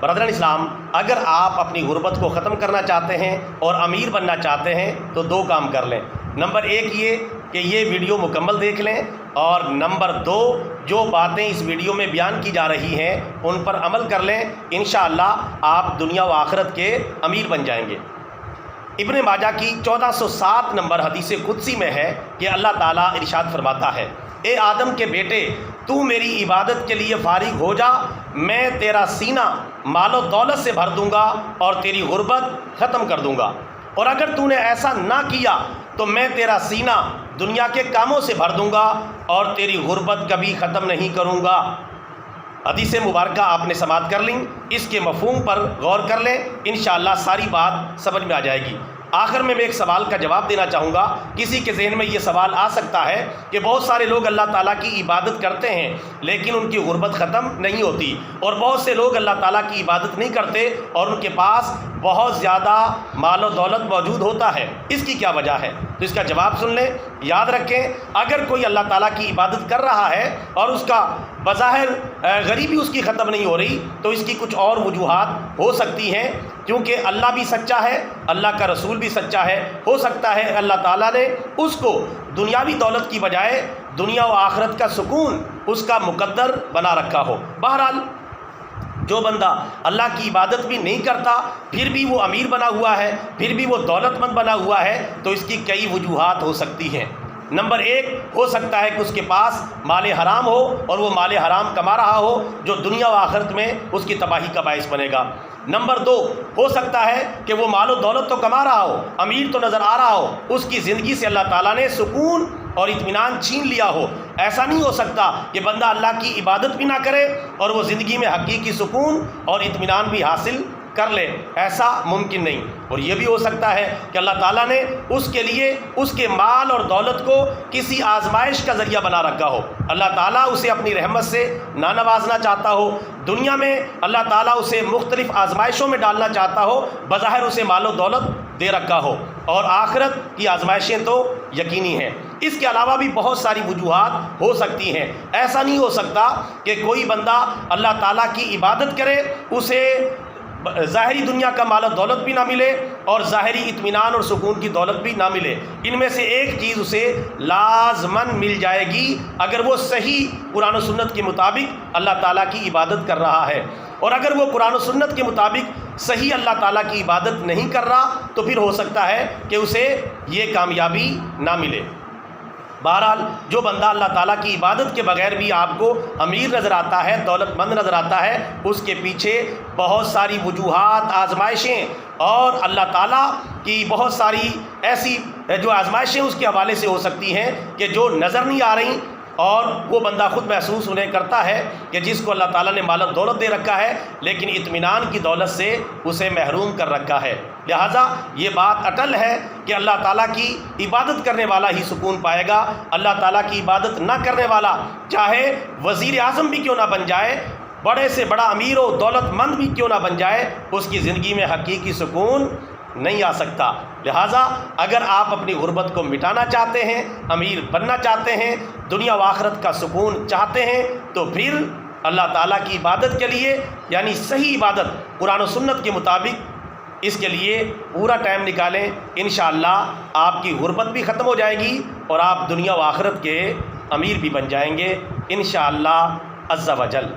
برادران اسلام، اگر آپ اپنی غربت کو ختم کرنا چاہتے ہیں اور امیر بننا چاہتے ہیں تو دو کام کر لیں۔ نمبر ایک یہ کہ یہ ویڈیو مکمل دیکھ لیں، اور نمبر دو جو باتیں اس ویڈیو میں بیان کی جا رہی ہیں ان پر عمل کر لیں، انشاءاللہ آپ دنیا و آخرت کے امیر بن جائیں گے۔ ابن ماجہ کی 1407 نمبر حدیث قدسی میں ہے کہ اللہ تعالیٰ ارشاد فرماتا ہے، اے آدم کے بیٹے، تو میری عبادت کے لیے فارغ ہو جا، میں تیرا سینہ مال و دولت سے بھر دوں گا اور تیری غربت ختم کر دوں گا، اور اگر تو نے ایسا نہ کیا تو میں تیرا سینہ دنیا کے کاموں سے بھر دوں گا اور تیری غربت کبھی ختم نہیں کروں گا۔ حدیث مبارکہ آپ نے سماعت کر لیں، اس کے مفہوم پر غور کر لیں، انشاءاللہ ساری بات سمجھ میں آ جائے گی۔ آخر میں ایک سوال کا جواب دینا چاہوں گا۔ کسی کے ذہن میں یہ سوال آ سکتا ہے کہ بہت سارے لوگ اللہ تعالیٰ کی عبادت کرتے ہیں لیکن ان کی غربت ختم نہیں ہوتی، اور بہت سے لوگ اللہ تعالیٰ کی عبادت نہیں کرتے اور ان کے پاس بہت زیادہ مال و دولت موجود ہوتا ہے، اس کی کیا وجہ ہے؟ تو اس کا جواب سن لیں۔ یاد رکھیں، اگر کوئی اللہ تعالیٰ کی عبادت کر رہا ہے اور اس کا بظاہر غریبی اس کی ختم نہیں ہو رہی تو اس کی کچھ اور وجوہات ہو سکتی ہیں، کیونکہ اللہ بھی سچا ہے، اللہ کا رسول بھی سچا ہے۔ ہو سکتا ہے اللہ تعالیٰ نے اس کو دنیاوی دولت کی بجائے دنیا و آخرت کا سکون اس کا مقدر بنا رکھا ہو۔ بہرحال جو بندہ اللہ کی عبادت بھی نہیں کرتا پھر بھی وہ امیر بنا ہوا ہے، پھر بھی وہ دولت مند بنا ہوا ہے، تو اس کی کئی وجوہات ہو سکتی ہیں۔ نمبر ایک، ہو سکتا ہے کہ اس کے پاس مال حرام ہو اور وہ مال حرام کما رہا ہو جو دنیا و آخرت میں اس کی تباہی کا باعث بنے گا۔ نمبر دو، ہو سکتا ہے کہ وہ مال و دولت تو کما رہا ہو، امیر تو نظر آ رہا ہو، اس کی زندگی سے اللہ تعالیٰ نے سکون اور اطمینان چھین لیا ہو۔ ایسا نہیں ہو سکتا کہ بندہ اللہ کی عبادت بھی نہ کرے اور وہ زندگی میں حقیقی سکون اور اطمینان بھی حاصل کر لے، ایسا ممکن نہیں۔ اور یہ بھی ہو سکتا ہے کہ اللہ تعالیٰ نے اس کے لیے اس کے مال اور دولت کو کسی آزمائش کا ذریعہ بنا رکھا ہو، اللہ تعالیٰ اسے اپنی رحمت سے نہ نوازنا چاہتا ہو، دنیا میں اللہ تعالیٰ اسے مختلف آزمائشوں میں ڈالنا چاہتا ہو، بظاہر اسے مال و دولت دے رکھا ہو، اور آخرت کی آزمائشیں تو یقینی ہیں۔ اس کے علاوہ بھی بہت ساری وجوہات ہو سکتی ہیں۔ ایسا نہیں ہو سکتا کہ کوئی بندہ اللہ تعالیٰ کی عبادت کرے، اسے ظاہری دنیا کا مال و دولت بھی نہ ملے اور ظاہری اطمینان اور سکون کی دولت بھی نہ ملے۔ ان میں سے ایک چیز اسے لازماً مل جائے گی اگر وہ صحیح قرآن و سنت کے مطابق اللہ تعالیٰ کی عبادت کر رہا ہے، اور اگر وہ قرآن و سنت کے مطابق صحیح اللہ تعالیٰ کی عبادت نہیں کر رہا تو پھر ہو سکتا ہے کہ اسے یہ کامیابی نہ ملے۔ بہرحال جو بندہ اللہ تعالیٰ کی عبادت کے بغیر بھی آپ کو امیر نظر آتا ہے، دولت مند نظر آتا ہے، اس کے پیچھے بہت ساری وجوہات، آزمائشیں اور اللہ تعالیٰ کی بہت ساری ایسی جو آزمائشیں اس کے حوالے سے ہو سکتی ہیں کہ جو نظر نہیں آ رہی، اور وہ بندہ خود محسوس انہیں کرتا ہے کہ جس کو اللہ تعالیٰ نے مال و دولت دے رکھا ہے لیکن اطمینان کی دولت سے اسے محروم کر رکھا ہے۔ لہٰذا یہ بات اٹل ہے کہ اللہ تعالیٰ کی عبادت کرنے والا ہی سکون پائے گا۔ اللہ تعالیٰ کی عبادت نہ کرنے والا چاہے وزیر اعظم بھی کیوں نہ بن جائے، بڑے سے بڑا امیر و دولت مند بھی کیوں نہ بن جائے، اس کی زندگی میں حقیقی سکون نہیں آ سکتا۔ لہٰذا اگر آپ اپنی غربت کو مٹانا چاہتے ہیں، امیر بننا چاہتے ہیں، دنیا و آخرت کا سکون چاہتے ہیں، تو پھر اللہ تعالیٰ کی عبادت کے لیے، یعنی صحیح عبادت قرآن و سنت کے مطابق، اس کے لیے پورا ٹائم نکالیں۔ انشاءاللہ آپ کی غربت بھی ختم ہو جائے گی اور آپ دنیا و آخرت کے امیر بھی بن جائیں گے انشاءاللہ عز و جل۔